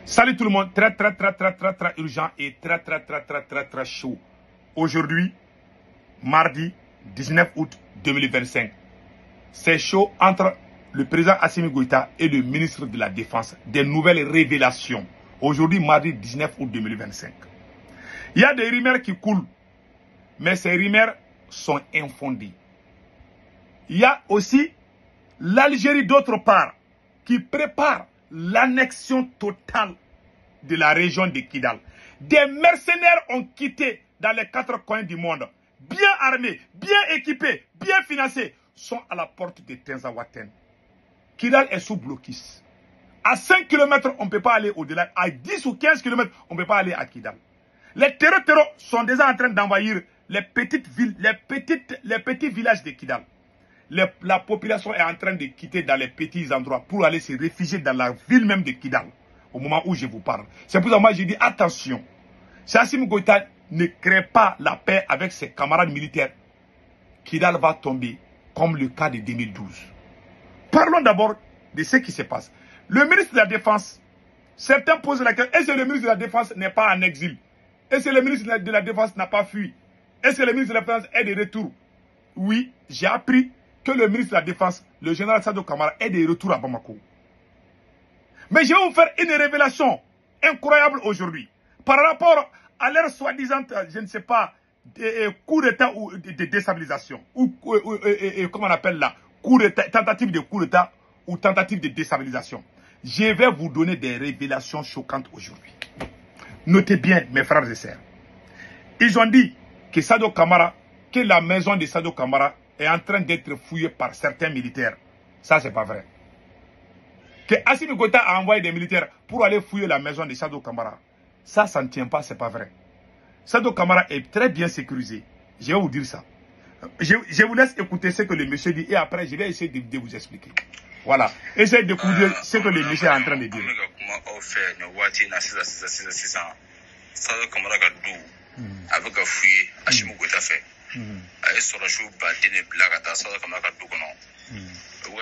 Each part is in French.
Salut tout le monde, très urgent et très chaud. Aujourd'hui, mardi 19 août 2025, c'est chaud entre le président Assimi Goïta et le ministre de la Défense. Des nouvelles révélations. Aujourd'hui, mardi 19 août 2025. Il y a des rumeurs qui coulent, mais ces rumeurs sont infondées. Il y a aussi l'Algérie d'autre part qui prépare l'annexion totale de la région de Kidal. Des mercenaires ont quitté dans les 4 coins du monde, bien armés, bien équipés, bien financés, sont à la porte de Tenzawaten. Kidal est sous blocus. À 5 km, on ne peut pas aller au-delà. À 10 ou 15 km, on ne peut pas aller à Kidal. Les terreaux sont déjà en train d'envahir les petites villes, les petits villages de Kidal. La population est en train de quitter dans les petits endroits pour aller se réfugier dans la ville même de Kidal, au moment où je vous parle. C'est pour ça que moi j'ai dit attention, si Assimi Goïta ne crée pas la paix avec ses camarades militaires, Kidal va tomber comme le cas de 2012. Parlons d'abord de ce qui se passe. Le ministre de la Défense, certains posent la question, est-ce que le ministre de la Défense n'est pas en exil? Est-ce que le ministre de la Défense n'a pas fui? Est-ce que le ministre de la Défense est de retour? Oui, j'ai appris que le ministre de la Défense, le général Sadio Kamara, est de retour à Bamako. Mais je vais vous faire une révélation incroyable aujourd'hui. Par rapport à leur soi-disant, je ne sais pas, coup d'état ou de déstabilisation. Ou comment on appelle là, tentative de coup d'état ou tentative de déstabilisation. Je vais vous donner des révélations choquantes aujourd'hui. Notez bien, mes frères et sœurs. Ils ont dit que Sadio Kamara, que la maison de Sadio Kamara est en train d'être fouillée par certains militaires. Ça, c'est pas vrai. Que Assimi Goïta a envoyé des militaires pour aller fouiller la maison de Sadio Kamara. Ça ne tient pas, c'est pas vrai. Sadio Kamara est très bien sécurisé. Je vais vous dire ça. Je vous laisse écouter ce que le monsieur dit et après, je vais essayer de vous expliquer. Voilà. Essayez de découvrir ce que le monsieur est en train de dire. Avec un fouillé, Assimi Goïta fait. Aye soroshu badine blaga ta sawa kama ka dukono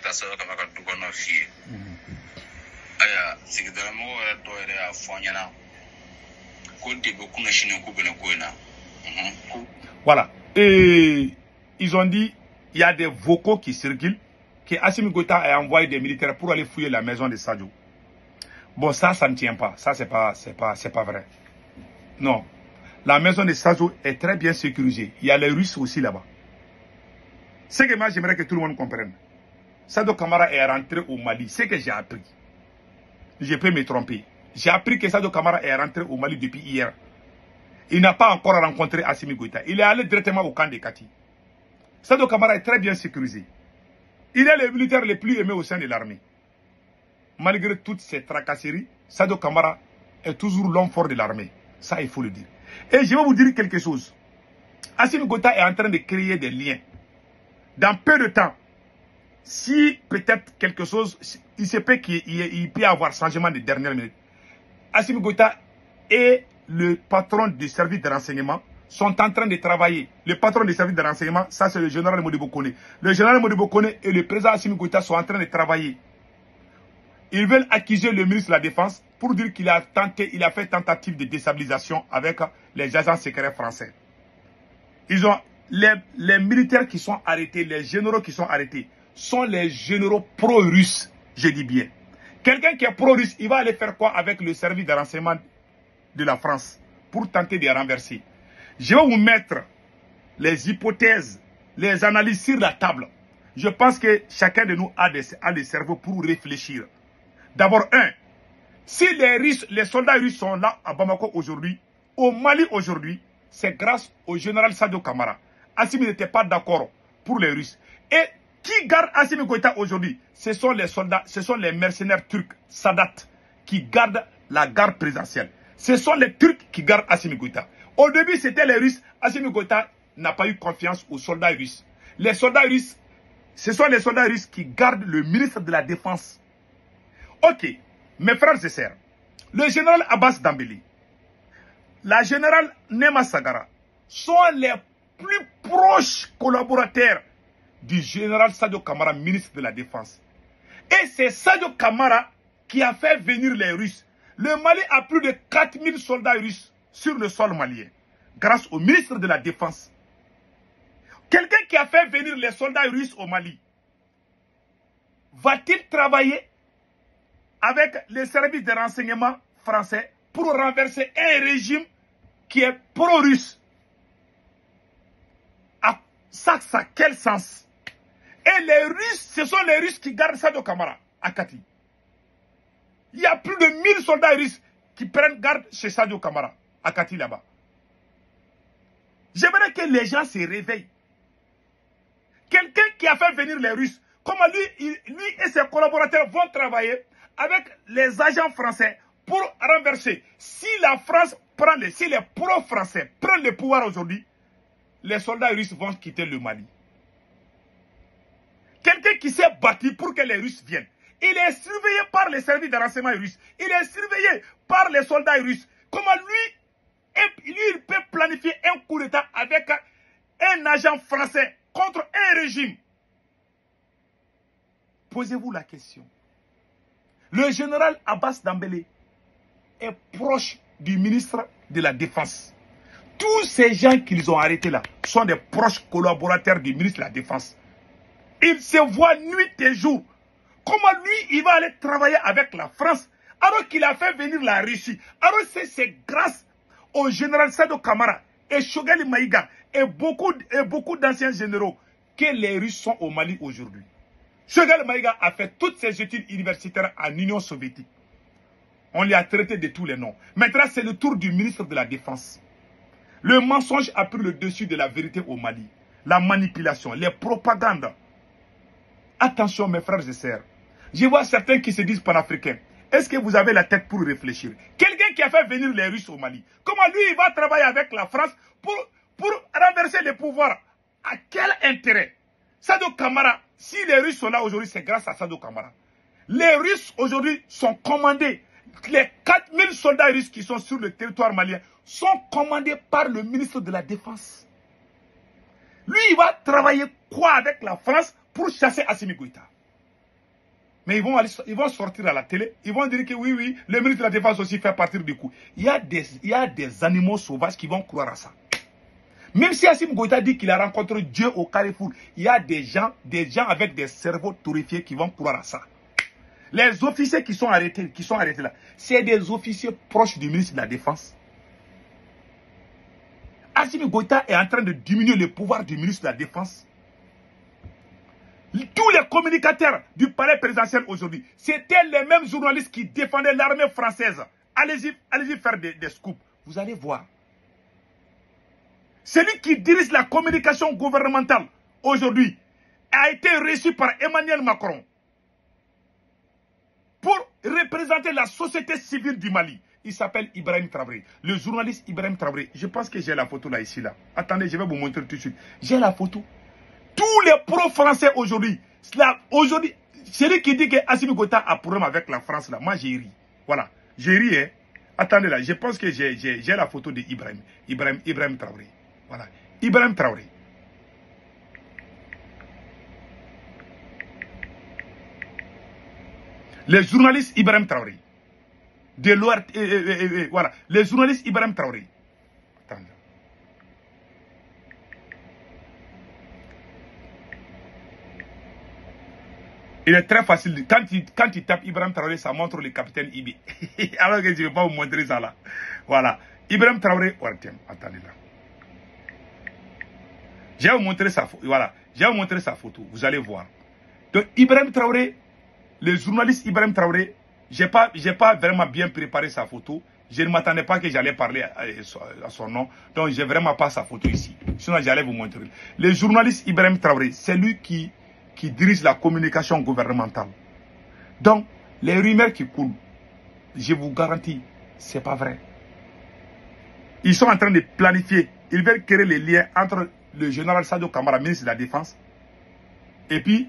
ta sawa kama ka dukono fi aya sigidara mo wala to ere a fonyana ko de be kuna shine ku bena koina. Voilà, et ils ont dit il y a des vocaux qui circulent que Assimi Goïta a envoyé des militaires pour aller fouiller la maison de Sadio. Bon, ça ne tient pas, ça c'est pas vrai. Non. La maison de Sadio est très bien sécurisée. Il y a les Russes aussi là-bas. Ce que moi j'aimerais que tout le monde comprenne. Sadio Kamara est rentré au Mali. Ce que j'ai appris. Je peux me tromper. J'ai appris que Sadio Kamara est rentré au Mali depuis hier. Il n'a pas encore rencontré Assimi Goïta. Il est allé directement au camp de Kati. Sadio Kamara est très bien sécurisé. Il est le militaire le plus aimé au sein de l'armée. Malgré toutes ces tracasseries, Sadio Kamara est toujours l'homme fort de l'armée. Ça, il faut le dire. Et je vais vous dire quelque chose. Assimi Goïta est en train de créer des liens. Dans peu de temps, si peut-être quelque chose, il se peut qu'il peut y avoir changement de dernière minute. Assimi Goïta et le patron du service de renseignement sont en train de travailler. Le patron du service de renseignement, ça c'est le général Modibo Kone. Le général Modibo Kone et le président Assimi Goïta sont en train de travailler. Ils veulent accuser le ministre de la Défense pour dire qu'il a fait tentative de déstabilisation avec les agents secrets français. Ils ont les militaires qui sont arrêtés, les généraux qui sont arrêtés, sont les généraux pro-russes, je dis bien. Quelqu'un qui est pro-russe, il va aller faire quoi avec le service de renseignement de la France pour tenter de renverser? Je vais vous mettre les hypothèses, les analyses sur la table. Je pense que chacun de nous a des cerveaux pour réfléchir. D'abord, si les soldats russes sont là à Bamako aujourd'hui, au Mali aujourd'hui, c'est grâce au général Sadio Kamara. Assimi n'était pas d'accord pour les Russes. Et qui garde Assimi Goïta aujourd'hui? Ce sont les soldats, ce sont les mercenaires turcs, Sadat, qui gardent la garde présidentielle. Ce sont les Turcs qui gardent Assimi Goïta. Au début, c'était les Russes. Assimi Goïta n'a pas eu confiance aux soldats russes. Les soldats russes, ce sont les soldats russes qui gardent le ministre de la Défense. Ok, mes frères et sœurs, le général Abbas Dambélé, la générale Nema Sagara sont les plus proches collaborateurs du général Sadio Kamara, ministre de la Défense. Et c'est Sadio Kamara qui a fait venir les Russes. Le Mali a plus de 4000 soldats russes sur le sol malien, grâce au ministre de la Défense. Quelqu'un qui a fait venir les soldats russes au Mali, va-t-il travailler avec les services de renseignement français pour renverser un régime qui est pro-russe? Ça a quel sens? Et les Russes, ce sont les Russes qui gardent Sadio Kamara à Kati. Il y a plus de 1000 soldats russes qui prennent garde chez Sadio Kamara à Kati là-bas. J'aimerais que les gens se réveillent. Quelqu'un qui a fait venir les Russes, comment lui et ses collaborateurs vont travailler avec les agents français pour renverser. Si la France prend si les pro-français prennent le pouvoir aujourd'hui, les soldats russes vont quitter le Mali. Quelqu'un qui s'est battu pour que les Russes viennent. Il est surveillé par les services de renseignement russes. Il est surveillé par les soldats russes. Comment lui, il peut planifier un coup d'État avec un agent français contre un régime? Posez-vous la question. Le général Abbas Dambélé est proche du ministre de la Défense. Tous ces gens qu'ils ont arrêtés là sont des proches collaborateurs du ministre de la Défense. Ils se voient nuit et jour. Comment lui, il va aller travailler avec la France alors qu'il a fait venir la Russie? Alors c'est grâce au général Sadio Kamara et Choguel Maïga et beaucoup d'anciens généraux que les Russes sont au Mali aujourd'hui. Choguel Maïga a fait toutes ses études universitaires en Union soviétique. On lui a traité de tous les noms. Maintenant, c'est le tour du ministre de la Défense. Le mensonge a pris le dessus de la vérité au Mali. La manipulation, les propagandes. Attention mes frères et sœurs. Je vois certains qui se disent panafricains. Est-ce que vous avez la tête pour réfléchir? Quelqu'un qui a fait venir les Russes au Mali, comment lui il va travailler avec la France pour renverser le pouvoir? À quel intérêt? Sadio Kamara, si les Russes sont là aujourd'hui, c'est grâce à Sadio Kamara. Les Russes aujourd'hui sont commandés. Les 4000 soldats russes qui sont sur le territoire malien sont commandés par le ministre de la Défense. Lui, il va travailler quoi avec la France pour chasser Assimi Goïta? Mais ils vont sortir à la télé, ils vont dire que oui, le ministre de la Défense aussi fait partie du coup. Il y a des animaux sauvages qui vont croire à ça. Même si Assimi Goïta dit qu'il a rencontré Dieu au Carrefour, il y a des gens avec des cerveaux torréfiés qui vont croire à ça. Les officiers qui sont arrêtés là, c'est des officiers proches du ministre de la Défense. Assimi Goïta est en train de diminuer le pouvoir du ministre de la Défense. Tous les communicateurs du palais présidentiel aujourd'hui, c'était les mêmes journalistes qui défendaient l'armée française. Allez-y faire des scoops. Vous allez voir. Celui qui dirige la communication gouvernementale aujourd'hui a été reçu par Emmanuel Macron pour représenter la société civile du Mali. Il s'appelle Ibrahim Traoré. Le journaliste Ibrahim Traoré. Je pense que j'ai la photo là, ici, là. Attendez, je vais vous montrer tout de suite. J'ai la photo. Tous les pro-français aujourd'hui, celui qui dit que Assimi Goïta a problème avec la France, là, moi j'ai ri. Voilà, j'ai ri, hein. Attendez là, je pense que j'ai la photo de Ibrahim Traoré. Voilà, Ibrahim Traoré. Les journalistes Ibrahim Traoré. De l'ORT, voilà, les journalistes Ibrahim Traoré. Attendez. Il est très facile. Quand il tape Ibrahim Traoré, ça montre le capitaine Ibi. Alors que je ne vais pas vous montrer ça là. Voilà. Ibrahim Traoré, attendez là. Je vais vous montrer sa photo. Voilà. Je vais vous montrer sa photo. Vous allez voir. Donc Ibrahim Traoré, le journaliste Ibrahim Traoré, j'ai pas vraiment bien préparé sa photo. Je ne m'attendais pas que j'allais parler à son nom. Donc j'ai vraiment pas sa photo ici. Sinon j'allais vous montrer. Le journaliste Ibrahim Traoré, c'est lui qui dirige la communication gouvernementale. Donc, les rumeurs qui coulent, je vous garantis, c'est pas vrai. Ils sont en train de planifier, ils veulent créer les liens entre le général Sadio Kamara, ministre de la Défense, et puis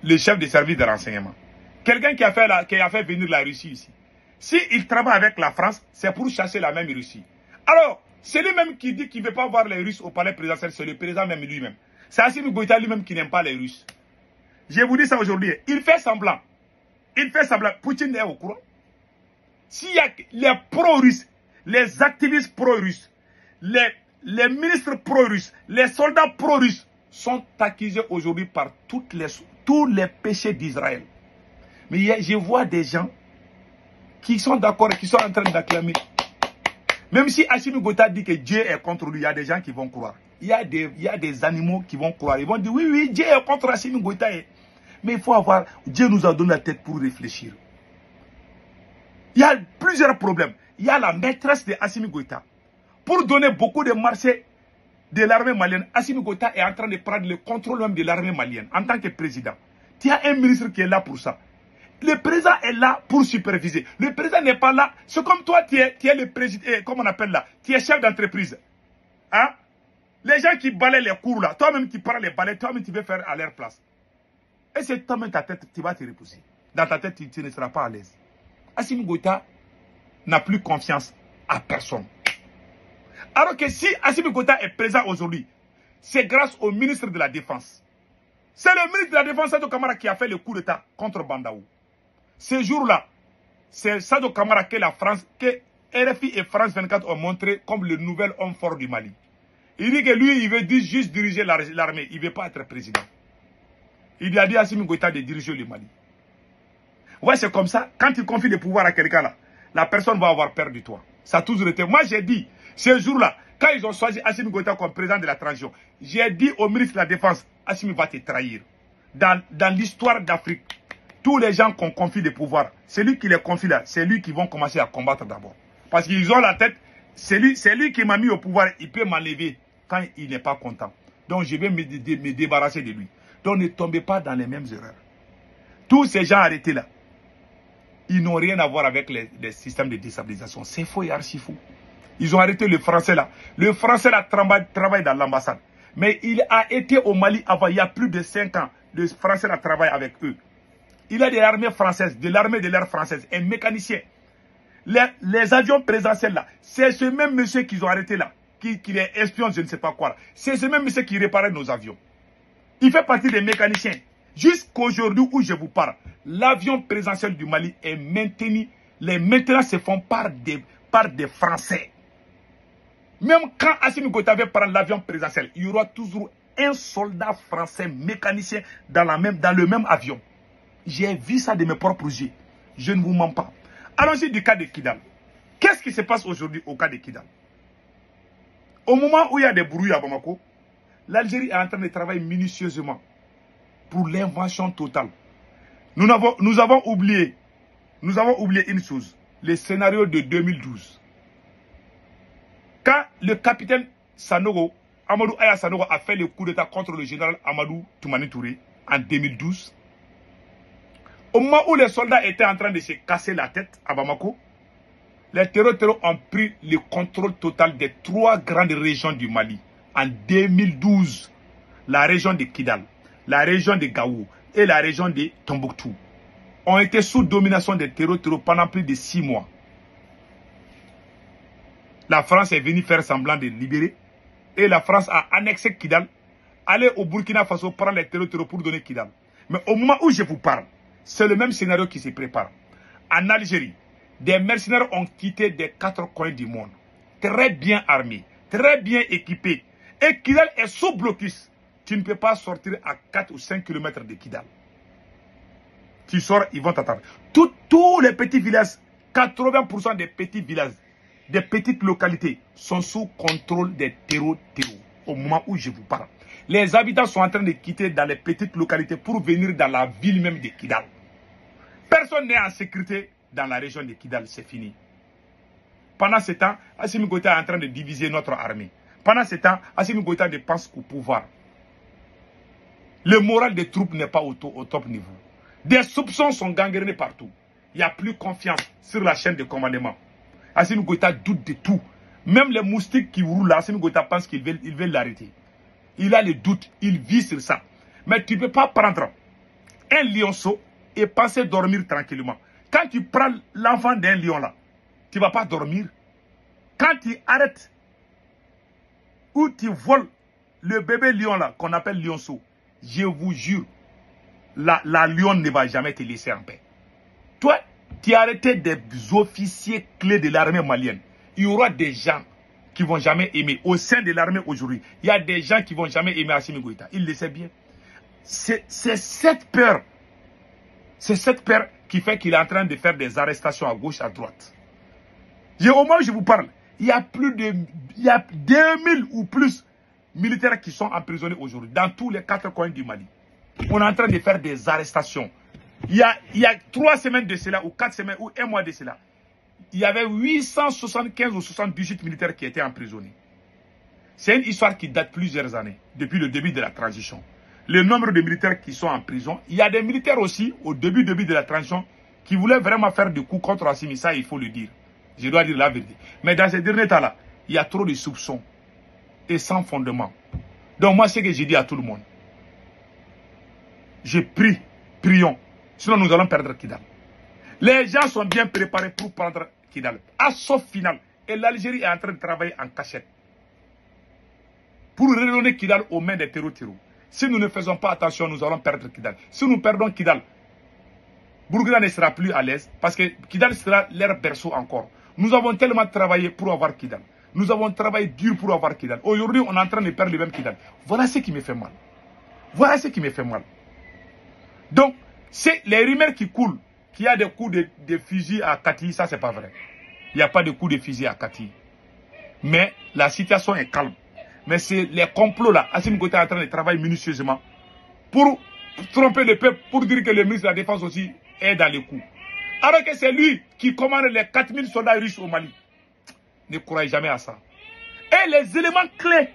le chef des services de renseignement. Quelqu'un qui a fait venir la Russie ici. S'il travaille avec la France, c'est pour chasser la même Russie. Alors, c'est lui-même qui dit qu'il ne veut pas voir les Russes au palais présidentiel, c'est le président même lui-même. C'est Assimi Goïta lui-même qui n'aime pas les Russes. Je vous dis ça aujourd'hui. Il fait semblant. Il fait semblant. Poutine est au courant. S'il y a les pro-russes, les activistes pro-russes, les ministres pro-russes, les soldats pro-russes sont accusés aujourd'hui par tous les péchés d'Israël. Mais je vois des gens qui sont d'accord, qui sont en train d'acclamer. Même si Assimi Goïta dit que Dieu est contre lui, il y a des gens qui vont croire. Il y a des animaux qui vont croire. Ils vont dire, oui, Dieu est contre Assimi Goïta. Mais il faut avoir, Dieu nous a donné la tête pour réfléchir. Il y a plusieurs problèmes. Il y a la maîtresse de Assimi Goïta. Pour donner beaucoup de marchés de l'armée malienne, Assimi Goïta est en train de prendre le contrôle même de l'armée malienne en tant que président. Tu as un ministre qui est là pour ça. Le président est là pour superviser. Le président n'est pas là. C'est comme toi, tu es le président, comment on appelle là, tu es chef d'entreprise. Hein? Les gens qui balaient les cours là, toi-même qui prends les balais, toi-même tu veux faire à leur place. Et c'est toi-même ta tête, tu vas te repousser. Dans ta tête, tu ne seras pas à l'aise. Assimi Goïta n'a plus confiance à personne. Alors que si Assimi Goïta est présent aujourd'hui, c'est grâce au ministre de la Défense. C'est le ministre de la Défense, Sadio Kamara, qui a fait le coup d'État contre Bandaou. Ce jour-là, c'est Sadio Kamara que la France, que RFI et France 24 ont montré comme le nouvel homme fort du Mali. Il dit que lui, il veut juste diriger l'armée. Il ne veut pas être président. Il a dit à Assimi Goïta de diriger le Mali. Ouais, c'est comme ça. Quand tu confies le pouvoir à quelqu'un là, la personne va avoir peur de toi. Ça a toujours été. Moi, j'ai dit, ce jour-là, quand ils ont choisi Assimi Goïta comme président de la transition, j'ai dit au ministre de la Défense, Assimi va te trahir. Dans l'histoire d'Afrique, tous les gens qu'on confie le pouvoir, c'est lui qui les confie là, c'est lui qui vont commencer à combattre d'abord. Parce qu'ils ont la tête, c'est lui qui m'a mis au pouvoir, il peut m'enlever quand il n'est pas content. Donc je vais me débarrasser de lui. Donc ne tombez pas dans les mêmes erreurs. Tous ces gens arrêtés là, ils n'ont rien à voir avec les systèmes de déstabilisation. C'est faux et archi faux. Ils ont arrêté le français là. Le français là travaille dans l'ambassade. Mais il a été au Mali avant, il y a plus de 5 ans. Le français là travaille avec eux. Il a de l'armée française, de l'armée de l'air française, un mécanicien. Les avions présidentiels là, c'est ce même monsieur qu'ils ont arrêté là, qui est espion, je ne sais pas quoi là. C'est ce même monsieur qui réparait nos avions. Il fait partie des mécaniciens. Jusqu'aujourd'hui où je vous parle, l'avion présidentiel du Mali est maintenu. Les maintenances se font par des Français. Même quand Assimi Goïta va prendre l'avion présidentiel, il y aura toujours un soldat français mécanicien dans le même avion. J'ai vu ça de mes propres yeux. Je ne vous mens pas. Allons-y du cas de Kidal. Qu'est-ce qui se passe aujourd'hui au cas de Kidal? Au moment où il y a des bruits à Bamako, l'Algérie est en train de travailler minutieusement pour l'invention totale. Nous avons oublié une chose, le scénario de 2012. Quand le capitaine Sanogo, Amadou Aya Sanogo, a fait le coup d'État contre le général Amadou Toumani Touré en 2012, au moment où les soldats étaient en train de se casser la tête à Bamako, les terroristes ont pris le contrôle total des 3 grandes régions du Mali. En 2012, la région de Kidal, la région de Gaou et la région de Tombouctou ont été sous domination des terroristes pendant plus de 6 mois. La France est venue faire semblant de libérer et la France a annexé Kidal, allé au Burkina Faso prendre les terroristes pour donner Kidal. Mais au moment où je vous parle, c'est le même scénario qui se prépare. En Algérie, des mercenaires ont quitté des 4 coins du monde, très bien armés, très bien équipés. Et Kidal est sous blocus. Tu ne peux pas sortir à 4 ou 5 km de Kidal. Tu sors, ils vont t'attendre. Tous les petits villages, 80% des petits villages, des petites localités sont sous contrôle des terroristes au moment où je vous parle. Les habitants sont en train de quitter dans les petites localités pour venir dans la ville même de Kidal. Personne n'est en sécurité dans la région de Kidal, c'est fini. Pendant ce temps, Assimi Goïta est en train de diviser notre armée. Pendant ce temps, Assimi Goïta pense au pouvoir. Le moral des troupes n'est pas au top niveau. Des soupçons sont gangrénés partout. Il n'y a plus confiance sur la chaîne de commandement. Assimi Goïta doute de tout. Même les moustiques qui roulent là, Assimi Goïta pense qu'il veut l'arrêter. Il a le doute, il vit sur ça. Mais tu ne peux pas prendre un lionceau et penser dormir tranquillement. Quand tu prends l'enfant d'un lion là, tu ne vas pas dormir. Quand tu arrêtes ou tu voles le bébé lion là, qu'on appelle lionceau, je vous jure, la lionne ne va jamais te laisser en paix. Toi, qui a arrêté des officiers clés de l'armée malienne. Il y aura des gens qui vont jamais aimer. Au sein de l'armée aujourd'hui, il y a des gens qui vont jamais aimer Assimi Goïta. Il le sait bien. C'est cette peur. C'est cette peur qui fait qu'il est en train de faire des arrestations à gauche, à droite. Au moment où je vous parle, il y a 2000 ou plus militaires qui sont emprisonnés aujourd'hui, dans tous les 4 coins du Mali. On est en train de faire des arrestations. Il y a 3 semaines de cela, ou 4 semaines, ou 1 mois de cela, il y avait 875 ou 78 militaires qui étaient emprisonnés. C'est une histoire qui date plusieurs années, depuis le début de la transition. Le nombre de militaires qui sont en prison, il y a des militaires aussi, au début de la transition, qui voulaient vraiment faire des coups contre Assimi, ça il faut le dire. Je dois dire la vérité. Mais dans ces derniers temps-là, il y a trop de soupçons et sans fondement. Donc moi, c'est ce que j'ai dit à tout le monde. Je prie, prions. Sinon, nous allons perdre Kidal. Les gens sont bien préparés pour prendre Kidal. Assaut final. Et l'Algérie est en train de travailler en cachette. Pour redonner Kidal aux mains des terreaux. Si nous ne faisons pas attention, nous allons perdre Kidal. Si nous perdons Kidal, Burkina ne sera plus à l'aise parce que Kidal sera leur berceau encore. Nous avons tellement travaillé pour avoir Kidal. Nous avons travaillé dur pour avoir Kidal. Aujourd'hui, on est en train de perdre le même Kidal. Voilà ce qui me fait mal. Voilà ce qui me fait mal. Donc, c'est les rumeurs qui coulent, qu'il y a des coups de fusil à Kati, ça c'est pas vrai. Il n'y a pas de coups de fusil à Kati. Mais la situation est calme. Mais c'est les complots là. Assimi Goïta est en train de travailler minutieusement pour tromper le peuple, pour dire que le ministre de la Défense aussi est dans les coups. Alors que c'est lui qui commande les 4000 soldats russes au Mali. Ne croyez jamais à ça. Et les éléments clés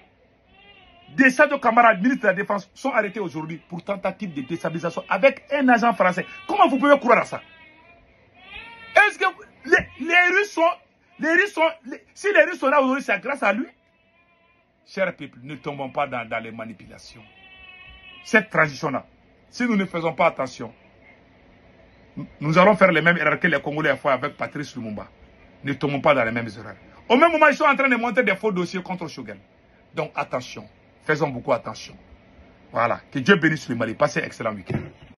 de Sadio Camara, ministre de la Défense, sont arrêtés aujourd'hui pour tentative de déstabilisation avec un agent français. Comment vous pouvez croire à ça? Est-ce que les Russes sont... si les Russes sont là aujourd'hui, c'est grâce à lui? Chers peuples, ne tombons pas dans les manipulations. Cette transition-là, si nous ne faisons pas attention, nous allons faire les mêmes erreurs que les Congolais ont fait avec Patrice Lumumba. Ne tombons pas dans les mêmes erreurs. Au même moment, ils sont en train de monter des faux dossiers contre Choguel. Donc attention, faisons beaucoup attention. Voilà, que Dieu bénisse le Mali. Passez un excellent week-end.